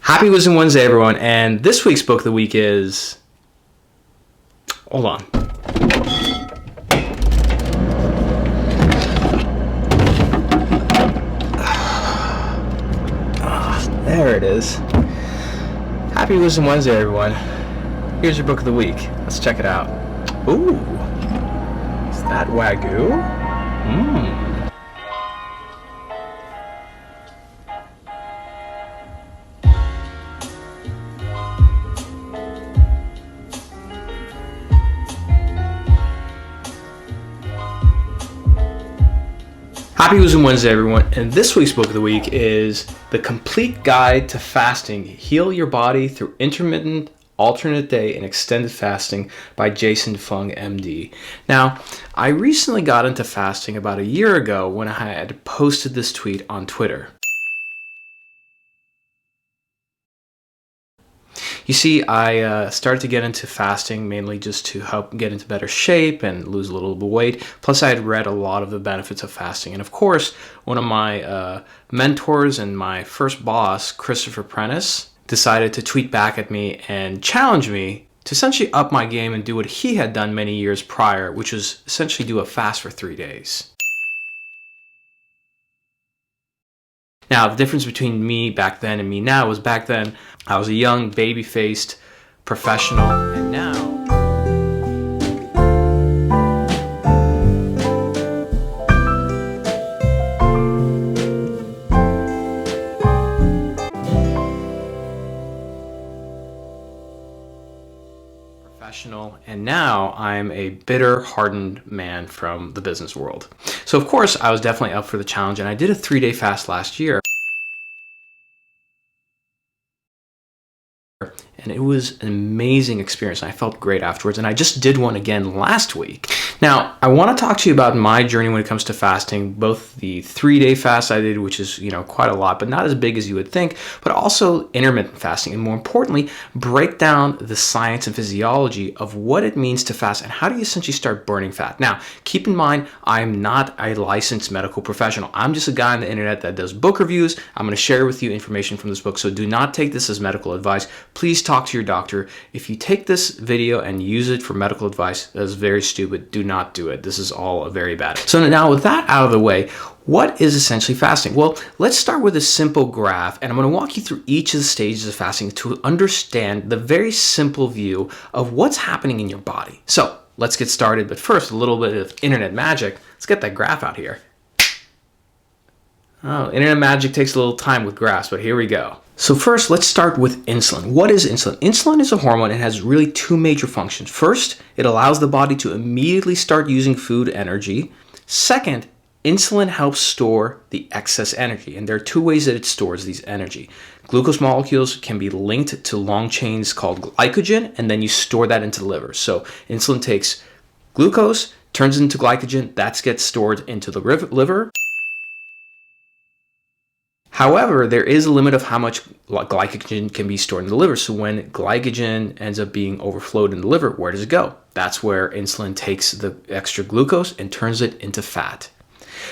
Happy Wisdom Wednesday, everyone, and this week's book of the week is... Hold on. There it is. Happy Wisdom Wednesday, everyone. Here's your book of the week. Let's check it out. Ooh, is that Wagyu? Happy Wisdom Wednesday, everyone, and this week's book of the week is The Complete Guide to Fasting, Heal Your Body Through Intermittent, Alternate Day, and Extended Fasting by Jason Fung, MD. Now, I recently got into fasting about a year ago when I had posted this tweet on Twitter. You see, I started to get into fasting mainly just to help get into better shape and lose a little bit of weight. Plus, I had read a lot of the benefits of fasting. And of course, one of my mentors and my first boss, Christopher Prentice, decided to tweet back at me and challenge me to essentially up my game and do what he had done many years prior, which was essentially do a fast for 3 days. Now, the difference between me back then and me now was back then I was a young, baby-faced professional, and now I'm a bitter, hardened man from the business world. So of course, I was definitely up for the challenge, and I did a 3-day fast last year. And it was an amazing experience. I felt great afterwards, and I just did one again last week. Now, I want to talk to you about my journey when it comes to fasting, both the 3-day fast I did, which is, quite a lot, but not as big as you would think, but also intermittent fasting, and more importantly, break down the science and physiology of what it means to fast and how do you essentially start burning fat. Now, keep in mind, I'm not a licensed medical professional. I'm just a guy on the internet that does book reviews. I'm going to share with you information from this book, so do not take this as medical advice. Please talk to your doctor. If you take this video and use it for medical advice, that is very stupid. Do not do it. This is all very bad. So now with that out of the way, what is essentially fasting? Well, let's start with a simple graph, and I'm going to walk you through each of the stages of fasting to understand the very simple view of what's happening in your body. So let's get started, but first, a little bit of internet magic. Let's get that graph out here. Oh, internet magic takes a little time with graphs, but here we go. So first, let's start with insulin. What is insulin? Insulin is a hormone and has really two major functions. First, it allows the body to immediately start using food energy. Second, insulin helps store the excess energy, and there are two ways that it stores these energy. Glucose molecules can be linked to long chains called glycogen, and then you store that into the liver. So insulin takes glucose, turns it into glycogen, that gets stored into the liver. However, there is a limit of how much glycogen can be stored in the liver. So when glycogen ends up being overflowed in the liver, where does it go? That's where insulin takes the extra glucose and turns it into fat.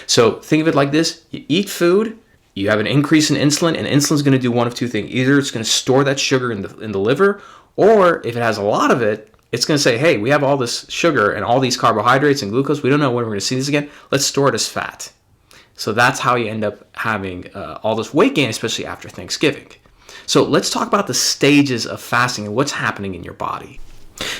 So think of it like this. You eat food, you have an increase in insulin, and insulin is going to do one of two things. Either it's going to store that sugar in the liver, or if it has a lot of it, it's going to say, hey, we have all this sugar and all these carbohydrates and glucose. We don't know when we're going to see this again. Let's store it as fat. So that's how you end up having all this weight gain, especially after Thanksgiving. So let's talk about the stages of fasting and what's happening in your body.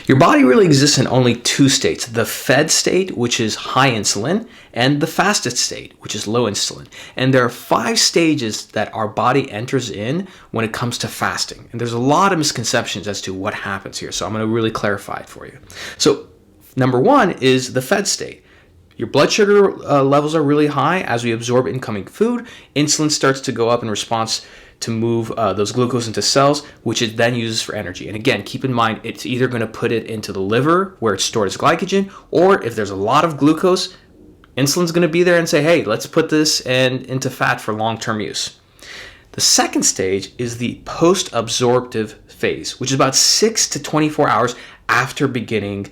Your body really exists in only two states: the fed state, which is high insulin, and the fasted state, which is low insulin. And there are 5 stages that our body enters in when it comes to fasting. And there's a lot of misconceptions as to what happens here. So I'm going to really clarify it for you. So number 1 is the fed state. Your blood sugar levels are really high. As we absorb incoming food, insulin starts to go up in response to move those glucose into cells, which it then uses for energy. And again, keep in mind, it's either going to put it into the liver where it's stored as glycogen, or if there's a lot of glucose, insulin's going to be there and say, hey, let's put this into fat for long-term use. The second stage is the post-absorptive phase, which is about 6 to 24 hours after beginning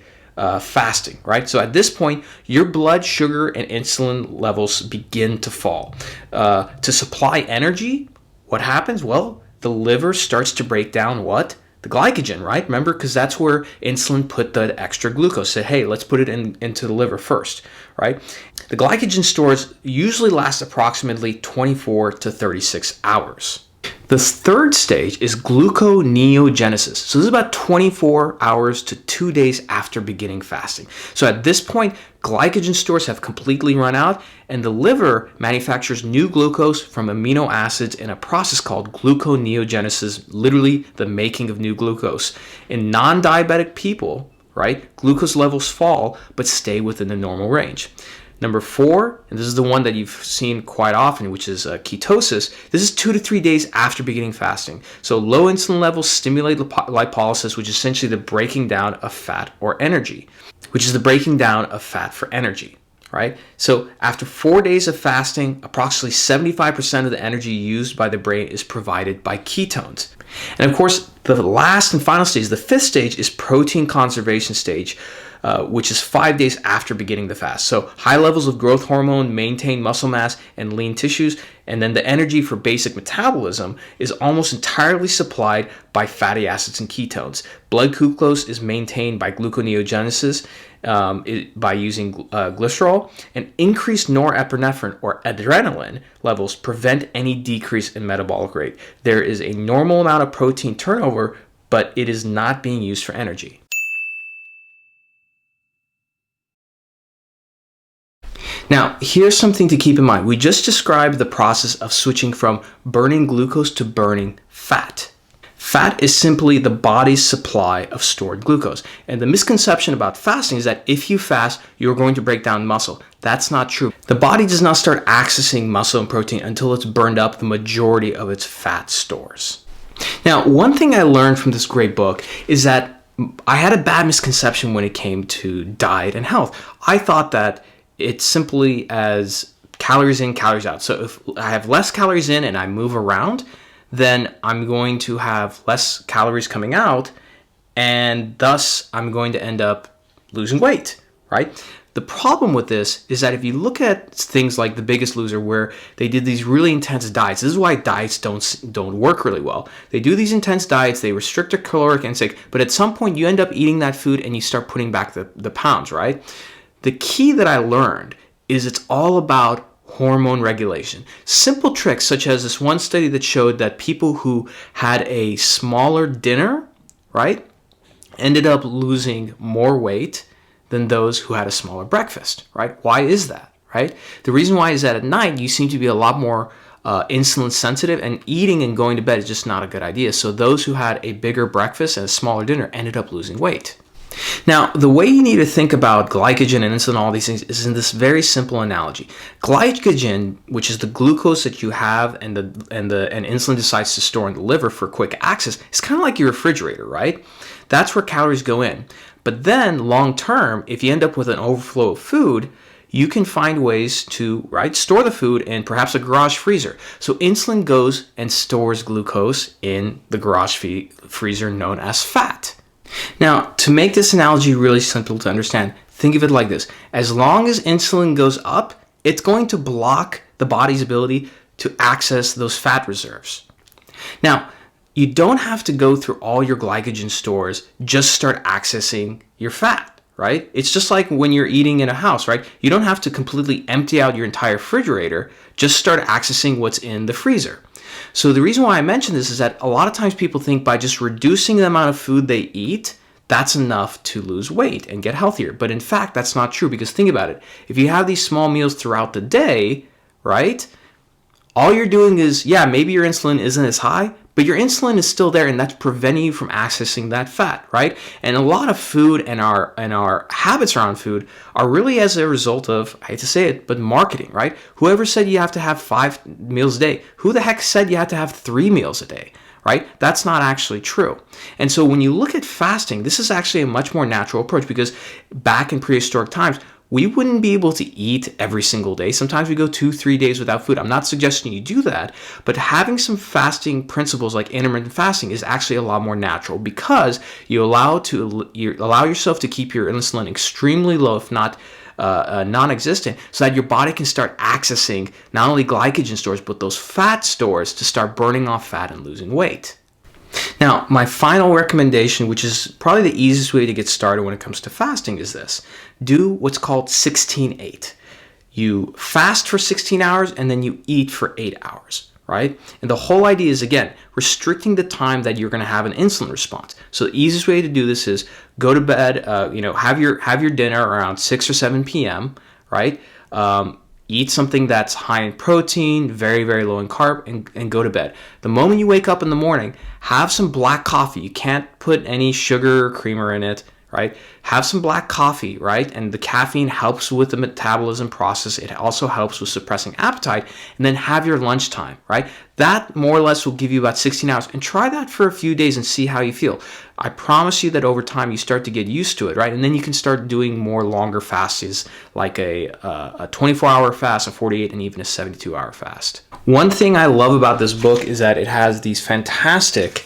fasting, right? So at this point, your blood sugar and insulin levels begin to fall. To supply energy, what happens? Well, the liver starts to break down what? The glycogen, right? Remember, because that's where insulin put the extra glucose. Said, hey, let's put it into the liver first, right? The glycogen stores usually last approximately 24 to 36 hours. The third stage is gluconeogenesis. So this is about 24 hours to 2 days after beginning fasting. So at this point, glycogen stores have completely run out, and the liver manufactures new glucose from amino acids in a process called gluconeogenesis, literally the making of new glucose. In non-diabetic people, right, glucose levels fall but stay within the normal range. Number 4, and this is the one that you've seen quite often, which is ketosis. This is 2 to 3 days after beginning fasting. So low insulin levels stimulate lipolysis, which is essentially the breaking down of fat or energy, which is the breaking down of fat for energy, right? So after 4 days of fasting, approximately 75% of the energy used by the brain is provided by ketones. And of course, the last and final stage, the 5th stage, is protein conservation stage, which is 5 days after beginning the fast. So high levels of growth hormone maintain muscle mass and lean tissues, and then the energy for basic metabolism is almost entirely supplied by fatty acids and ketones. Blood glucose is maintained by gluconeogenesis by using glycerol, and increased norepinephrine or adrenaline levels prevent any decrease in metabolic rate. There is a normal amount of protein turnover, but it is not being used for energy. Now, here's something to keep in mind. We just described the process of switching from burning glucose to burning fat. Fat is simply the body's supply of stored glucose. And the misconception about fasting is that if you fast, you're going to break down muscle. That's not true. The body does not start accessing muscle and protein until it's burned up the majority of its fat stores. Now, one thing I learned from this great book is that I had a bad misconception when it came to diet and health. I thought that it's simply as calories in, calories out. So if I have less calories in and I move around, then I'm going to have less calories coming out, and thus I'm going to end up losing weight, right? The problem with this is that if you look at things like The Biggest Loser, where they did these really intense diets, this is why diets don't work really well. They do these intense diets, they restrict their caloric intake, but at some point you end up eating that food and you start putting back the pounds, right? The key that I learned is it's all about hormone regulation. Simple tricks such as this one study that showed that people who had a smaller dinner, right, ended up losing more weight than those who had a smaller breakfast, right? Why is that, right? The reason why is that at night you seem to be a lot more insulin sensitive, and eating and going to bed is just not a good idea. So those who had a bigger breakfast and a smaller dinner ended up losing weight. Now, the way you need to think about glycogen and insulin, all these things, is in this very simple analogy. Glycogen, which is the glucose that you have and insulin decides to store in the liver for quick access, is kind of like your refrigerator, right? That's where calories go in. But then, long term, if you end up with an overflow of food, you can find ways to, store the food in perhaps a garage freezer. So insulin goes and stores glucose in the garage freezer known as fat. Now, to make this analogy really simple to understand, think of it like this. As long as insulin goes up, it's going to block the body's ability to access those fat reserves. Now, you don't have to go through all your glycogen stores, just start accessing your fat, right? It's just like when you're eating in a house, right? You don't have to completely empty out your entire refrigerator, just start accessing what's in the freezer. So the reason why I mention this is that a lot of times people think by just reducing the amount of food they eat, that's enough to lose weight and get healthier. But in fact, that's not true, because think about it. If you have these small meals throughout the day, right, all you're doing is, maybe your insulin isn't as high, but your insulin is still there, and that's preventing you from accessing that fat, right? And a lot of food and our habits around food are really as a result of, I hate to say it, but marketing, right? Whoever said you have to have 5 meals a day? Who the heck said you had to have 3 meals a day, right? That's not actually true. And so when you look at fasting, this is actually a much more natural approach, because back in prehistoric times, we wouldn't be able to eat every single day. Sometimes we go 2-3 days without food. I'm not suggesting you do that, but having some fasting principles like intermittent fasting is actually a lot more natural, because you allow yourself to keep your insulin extremely low, if not non-existent, so that your body can start accessing not only glycogen stores, but those fat stores to start burning off fat and losing weight. Now, my final recommendation, which is probably the easiest way to get started when it comes to fasting, is this. Do what's called 16-8. You fast for 16 hours and then you eat for 8 hours, right? And the whole idea is, again, restricting the time that you're going to have an insulin response. So the easiest way to do this is go to bed, have your dinner around 6 or 7 p.m., right? Eat something that's high in protein, very, very low in carb, and go to bed. The moment you wake up in the morning, have some black coffee. You can't put any sugar or creamer in it, right? Have some black coffee, right? And the caffeine helps with the metabolism process. It also helps with suppressing appetite. And then have your lunchtime, right? That more or less will give you about 16 hours. And try that for a few days and see how you feel. I promise you that over time you start to get used to it, right? And then you can start doing more longer fasts, like a 24-hour fast, a 48, and even a 72-hour fast. One thing I love about this book is that it has these fantastic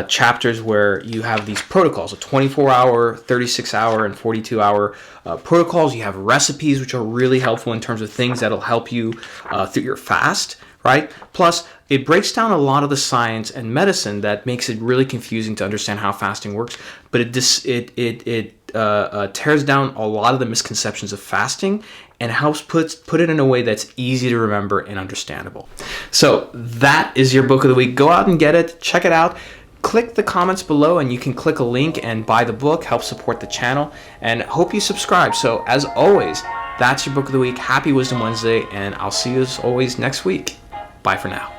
chapters where you have these protocols, a 24-hour, 36-hour, and 42-hour protocols. You have recipes, which are really helpful in terms of things that'll help you through your fast, right? Plus, it breaks down a lot of the science and medicine that makes it really confusing to understand how fasting works, but it tears down a lot of the misconceptions of fasting and helps put it in a way that's easy to remember and understandable. So that is your book of the week. Go out and get it. Check it out. Click the comments below and you can click a link and buy the book, help support the channel, and hope you subscribe. So as always, that's your book of the week. Happy Wisdom Wednesday, and I'll see you as always next week. Bye for now.